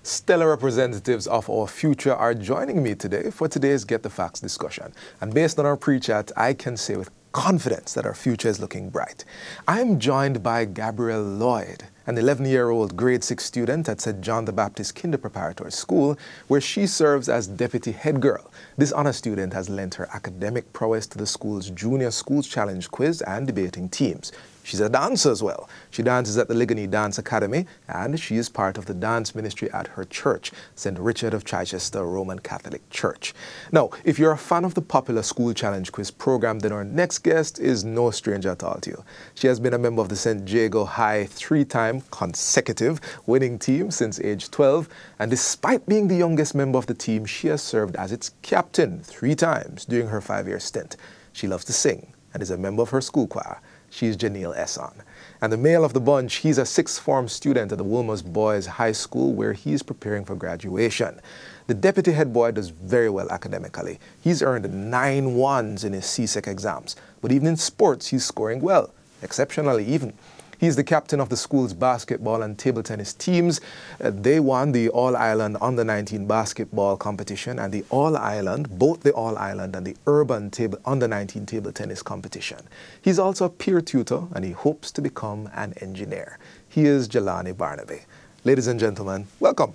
Stellar representatives of our future are joining me today for today's Get the Facts discussion. And based on our pre-chat, I can say with confidence that our future is looking bright. I am joined by Gabrielle Lloyd, an 11-year-old grade 6 student at St. John the Baptist Kinder Preparatory School, where she serves as deputy head girl. This honor student has lent her academic prowess to the school's Junior Schools Challenge quiz and debating teams. She's a dancer as well. She dances at the Ligonier Dance Academy, and she is part of the dance ministry at her church, St. Richard of Chichester Roman Catholic Church. Now, if you're a fan of the popular School Challenge quiz program, then our next guest is no stranger at all to you. She has been a member of the St. Jago High 3-time consecutive winning team since age 12, and despite being the youngest member of the team, she has served as its captain 3 times during her 5-year stint. She loves to sing and is a member of her school choir. She's Janelle Esson. And the male of the bunch, he's a 6th form student at the Wilmers Boys High School where he's preparing for graduation. The deputy head boy does very well academically. He's earned 9 1s in his CSEC exams, but even in sports, he's scoring well, exceptionally even. He's the captain of the school's basketball and table tennis teams. They won the All-Ireland Under-19 basketball competition and the All-Ireland, both the All-Ireland and the Urban Under-19 table tennis competition. He's also a peer tutor and he hopes to become an engineer. He is Jelani Barnaby. Ladies and gentlemen, welcome.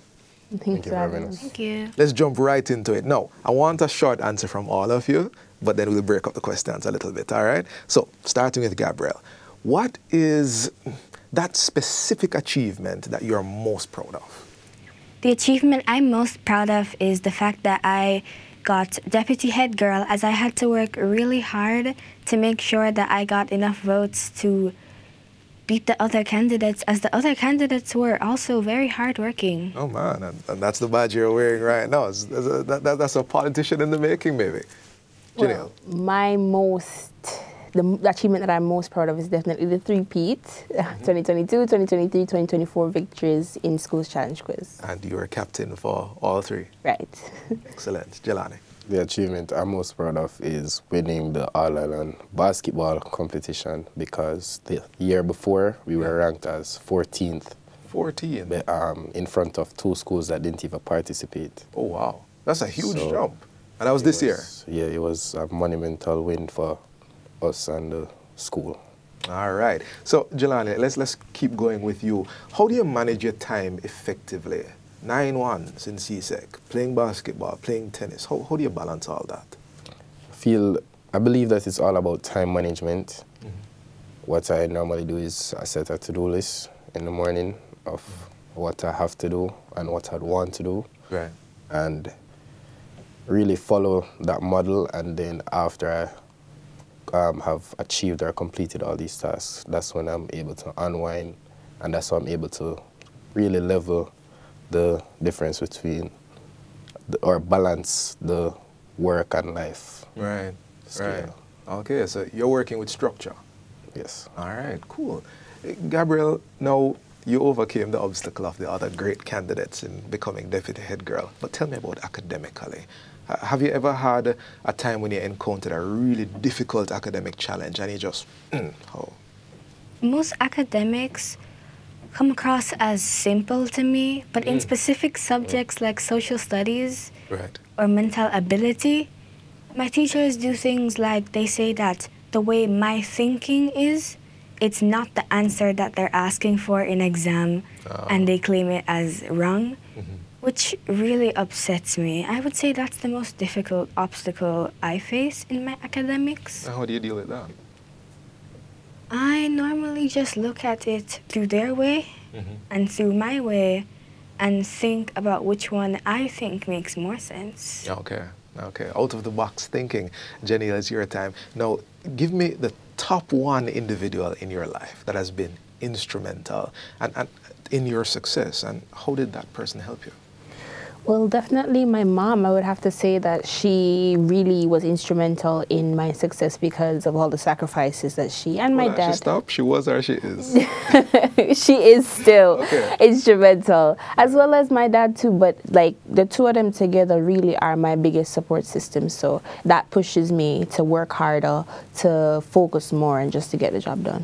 Thank you for having us. Thank you. Let's jump right into it. Now, I want a short answer from all of you, but then we'll break up the questions a little bit, all right? So, starting with Gabrielle. What is that specific achievement that you're most proud of? The achievement I'm most proud of is the fact that I got deputy head girl, as I had to work really hard to make sure that I got enough votes to beat the other candidates, as the other candidates were also very hardworking. Oh man, and that's the badge you're wearing right now. That's a politician in the making, maybe. Janelle. Well, the achievement that I'm most proud of is definitely the 3-peat, 2022, 2023, 2024 victories in Schools Challenge Quiz. And you were captain for all 3. Right. Excellent. Jelani. The achievement I'm most proud of is winning the All-Ireland basketball competition, because the year before we were ranked as 14th. 14? In front of 2 schools that didn't even participate. Oh wow, that's a huge jump. And that was this year? Yeah, it was a monumental win for us and the school. All right. So, Jelani, let's keep going with you. How do you manage your time effectively? 9 1s in CSEC, playing basketball, playing tennis. How do you balance all that? I believe that it's all about time management. What I normally do is I set a to-do list in the morning of what I have to do and what I'd want to do. Right. And really follow that model, and then after I have achieved or completed all these tasks, that's when I'm able to unwind, and that's when I'm able to really level the difference between, or balance the work and life. Right, scale. right. Okay, so you're working with structure. Yes. All right, cool. Gabrielle, now you overcame the obstacle of the other great candidates in becoming deputy head girl, but tell me about academically. Have you ever had a time when you encountered a really difficult academic challenge and you just, oh? Most academics come across as simple to me, but in specific subjects like social studies or mental ability, my teachers do things like they say that the way my thinking is, it's not the answer that they're asking for in exam, and they claim it as wrong. Which really upsets me. I would say that's the most difficult obstacle I face in my academics. How do you deal with that? I normally just look at it through their way and through my way and think about which one I think makes more sense. Okay, okay. Out of the box thinking. Jenny, it's your time. Now, give me the top 1 individual in your life that has been instrumental and in your success, and how did that person help you? Well, definitely my mom. I would have to say that she really was instrumental in my success because of all the sacrifices that she and my dad. She stopped? She was or she is? She is still instrumental, as well as my dad too. But like the 2 of them together really are my biggest support system. So that pushes me to work harder, to focus more, and just to get the job done.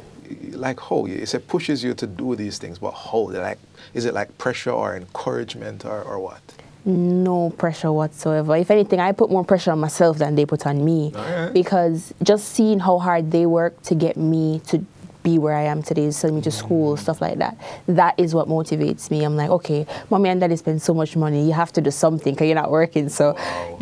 Like how? You say pushes you to do these things, but how? Like, is it like pressure or encouragement or what? No pressure whatsoever. If anything, I put more pressure on myself than they put on me. Right. Because just seeing how hard they work to get me to be where I am today, send me to school, stuff like that. That is what motivates me. I'm like, okay, mommy and daddy spend so much money. You have to do something because you're not working. So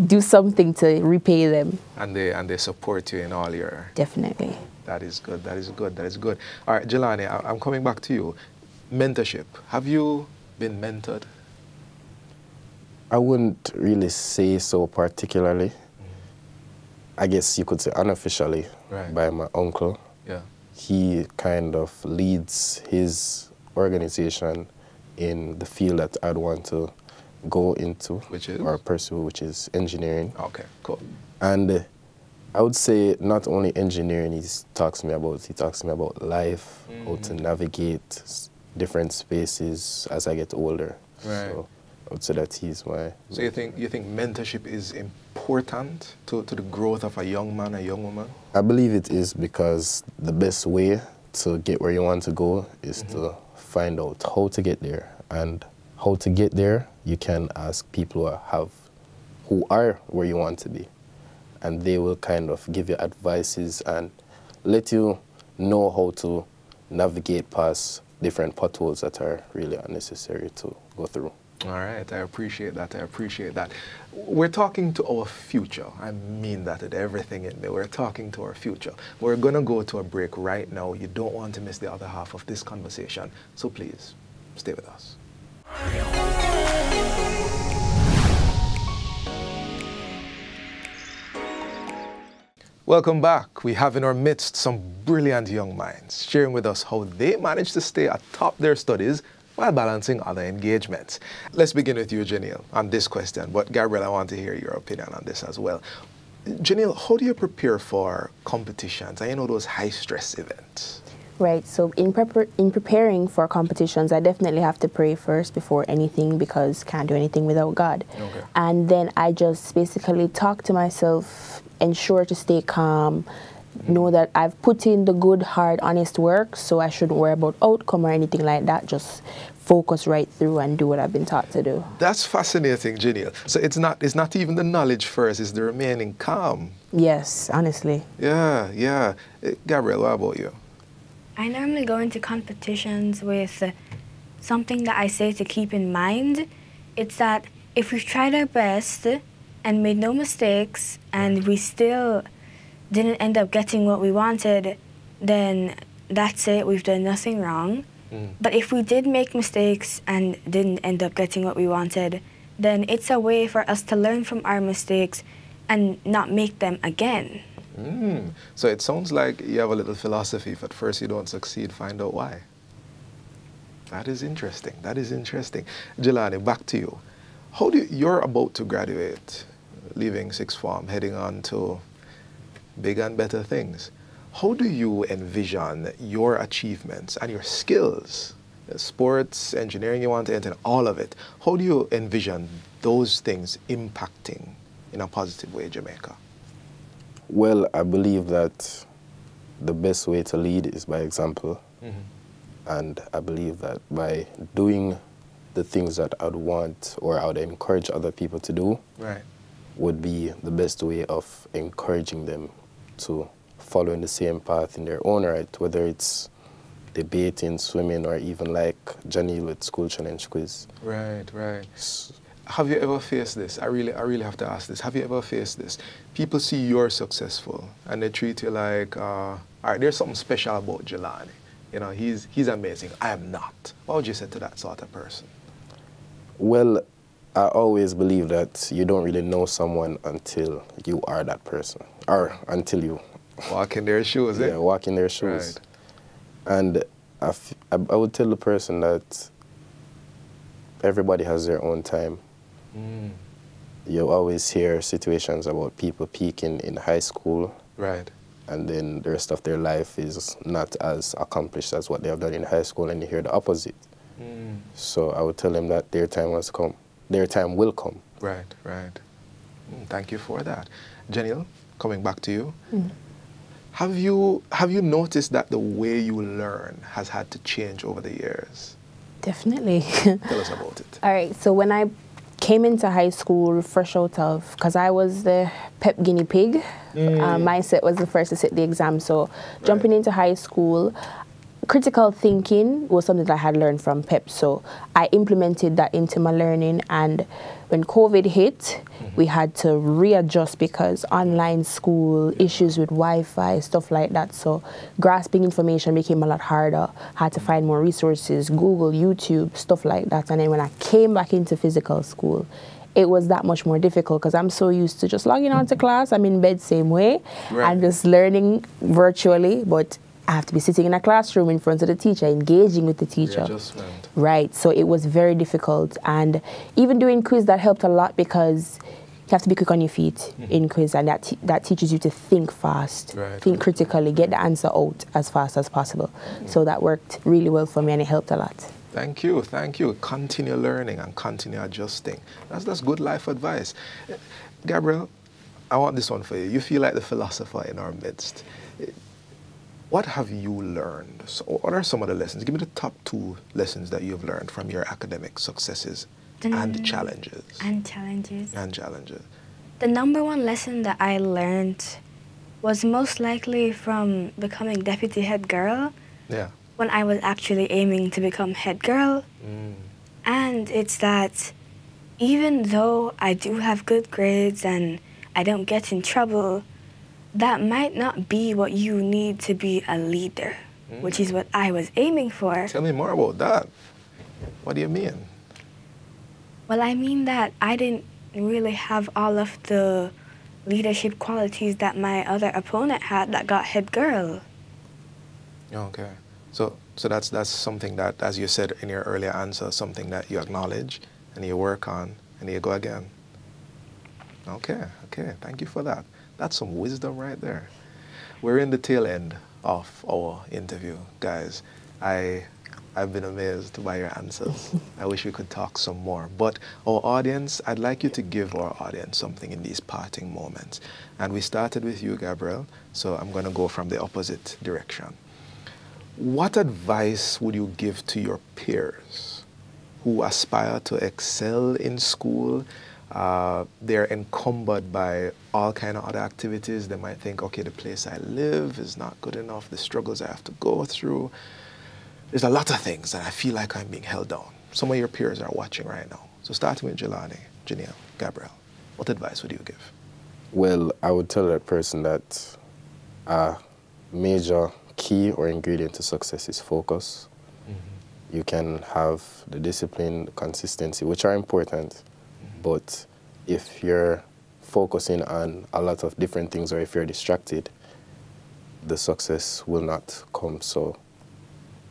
do something to repay them. And they support you in all your... Definitely. That is good. That is good. That is good. All right, Jelani, I'm coming back to you. Mentorship. Have you been mentored? I wouldn't really say so particularly. I guess you could say unofficially by my uncle. Yeah. He kind of leads his organization in the field that I'd want to go into. Which is? Or pursue, which is engineering. Okay, cool. And I would say not only engineering he talks to me about life, how to navigate different spaces as I get older. Right. So I would say that he's my... So you think mentorship is important to the growth of a young man, a young woman? I believe it is, because the best way to get where you want to go is to find out how to get there. And how to get there, you can ask people who are where you want to be. And they will kind of give you advices and let you know how to navigate past different potholes that are really unnecessary to go through. All right, I appreciate that. I appreciate that. We're talking to our future. I mean that with everything in me. We're talking to our future. We're going to go to a break right now. You don't want to miss the other half of this conversation. So please, stay with us. Welcome back. We have in our midst some brilliant young minds sharing with us how they managed to stay atop their studies while balancing other engagements. Let's begin with you, Janelle, on this question. But Gabriel, I want to hear your opinion on this as well. Janelle, how do you prepare for competitions and those high-stress events? Right, so in preparing for competitions, I definitely have to pray first before anything, because can't do anything without God. Okay. And then I just basically talk to myself, ensure to stay calm, know that I've put in the good, hard, honest work, so I shouldn't worry about outcome or anything like that. Just focus right through and do what I've been taught to do. That's fascinating, Janelle. So it's not even the knowledge first, it's the remaining calm. Yes, honestly. Yeah, yeah. Gabriel, what about you? I normally go into competitions with something that I say to keep in mind. It's that if we've tried our best and made no mistakes and we still didn't end up getting what we wanted, then that's it, we've done nothing wrong. But if we did make mistakes and didn't end up getting what we wanted, then it's a way for us to learn from our mistakes and not make them again. So it sounds like you have a little philosophy. If at first you don't succeed, find out why. That is interesting. That is interesting. Jelani, back to you. You're about to graduate, leaving sixth form, heading on to bigger and better things. How do you envision your achievements and your skills, sports, engineering you want to enter, all of it, how do you envision those things impacting in a positive way Jamaica? Well, I believe that the best way to lead is by example. And I believe that by doing the things that I'd want or I would encourage other people to do would be the best way of encouraging them to follow in the same path in their own right, whether it's debating, swimming, or even like Janelle with School Challenge Quiz. Right, right. Have you ever faced this? I really have to ask this. Have you ever faced this? People see you're successful and they treat you like, all right, there's something special about Jelani. You know, he's amazing. I am not. What would you say to that sort of person? Well, I always believe that you don't really know someone until you are that person, or until you walk in their shoes. Yeah, walk in their shoes. Right. And I would tell the person that everybody has their own time. You always hear situations about people peaking in high school. Right. And then the rest of their life is not as accomplished as what they have done in high school, and you hear the opposite. So I would tell them that their time has come. Their time will come. Right, right. Thank you for that. Janelle, coming back to you. Have you noticed that the way you learn has had to change over the years? Definitely. Tell us about it. All right, so when I came into high school fresh out of, because I was the pep guinea pig, my set was the first to sit the exam, so jumping into high school, critical thinking was something that I had learned from PEP, so I implemented that into my learning. And when COVID hit, we had to readjust because online school, issues with Wi-Fi, stuff like that. So grasping information became a lot harder. Had to find more resources, Google, YouTube, stuff like that. And then when I came back into physical school, it was that much more difficult because I'm so used to just logging on to class. I'm in bed same way and just learning virtually, but I have to be sitting in a classroom in front of the teacher, engaging with the teacher. Right, so it was very difficult. And even doing quiz, that helped a lot because you have to be quick on your feet in quiz, and that teaches you to think fast, think critically, get the answer out as fast as possible. So that worked really well for me and it helped a lot. Thank you, thank you. Continue learning and continue adjusting. That's good life advice. Gabriel, I want this one for you. You feel like the philosopher in our midst. What have you learned? So what are some of the lessons? Give me the top 2 lessons that you've learned from your academic successes and challenges. And challenges. And challenges. The number 1 lesson that I learned was most likely from becoming deputy head girl. Yeah. When I was actually aiming to become head girl. And it's that even though I do have good grades and I don't get in trouble, that might not be what you need to be a leader, which is what I was aiming for. Tell me more about that. What do you mean? Well, I mean that I didn't really have all of the leadership qualities that my other opponent had that got head girl. Okay. So that's something that, as you said in your earlier answer, something that you acknowledge and you work on and you go again. Okay, thank you for that. That's some wisdom right there. We're in the tail end of our interview, guys. I've been amazed by your answers. I wish we could talk some more. But our audience, I'd like you to give our audience something in these parting moments. And we started with you, Gabriel, so I'm going to go from the opposite direction. What advice would you give to your peers who aspire to excel in school? They're encumbered by all kind of other activities. They might think, okay, the place I live is not good enough, the struggles I have to go through. There's a lot of things that I feel like I'm being held down. Some of your peers are watching right now. So starting with Jelani, Janelle, Gabriel, what advice would you give? Well, I would tell that person that a major key or ingredient to success is focus. You can have the discipline, the consistency, which are important. But if you're focusing on a lot of different things or if you're distracted, the success will not come. So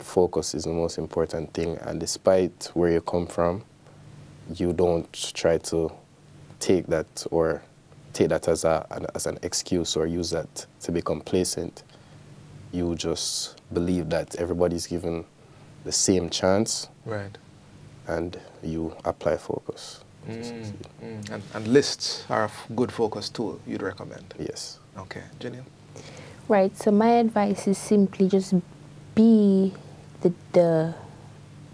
focus is the most important thing. And despite where you come from, you don't try to take that as an excuse or use that to be complacent. You just believe that everybody's given the same chance. Right. And you apply focus. And lists are a good focus tool you'd recommend? Yes. Okay. Janelle? Right, so my advice is simply just be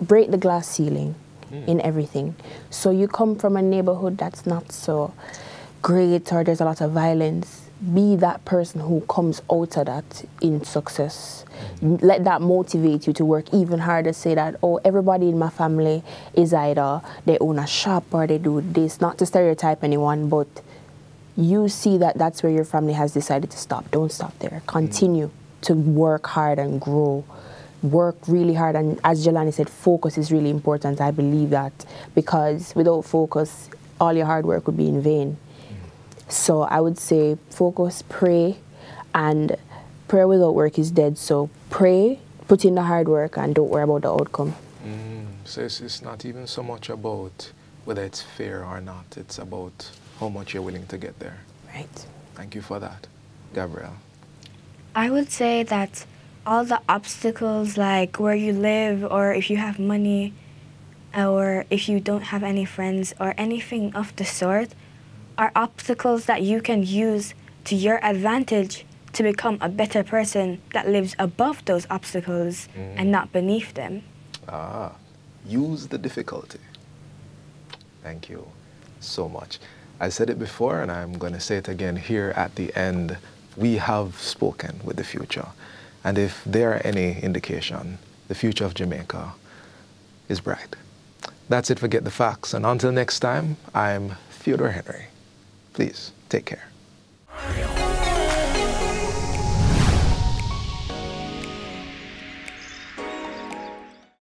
break the glass ceiling in everything. So you come from a neighborhood that's not so great or there's a lot of violence. Be that person who comes out of that in success. Let that motivate you to work even harder. Say that, oh, everybody in my family is either they own a shop or they do this. Not to stereotype anyone, but you see that that's where your family has decided to stop. Don't stop there. Continue to work hard and grow. Work really hard. And as Jelani said, focus is really important. I believe that because without focus, all your hard work would be in vain. So I would say focus, pray, and prayer without work is dead. So pray, put in the hard work, and don't worry about the outcome. So it's not even so much about whether it's fair or not. It's about how much you're willing to get there. Right. Thank you for that. Gabrielle? I would say that all the obstacles, like where you live or if you have money or if you don't have any friends or anything of the sort, are obstacles that you can use to your advantage to become a better person that lives above those obstacles and not beneath them. Ah, use the difficulty. Thank you so much. I said it before, and I'm going to say it again here at the end. We have spoken with the future. And if there are any indication, the future of Jamaica is bright. That's it for Get the Facts. And until next time, I'm Theodore Henry. Please take care.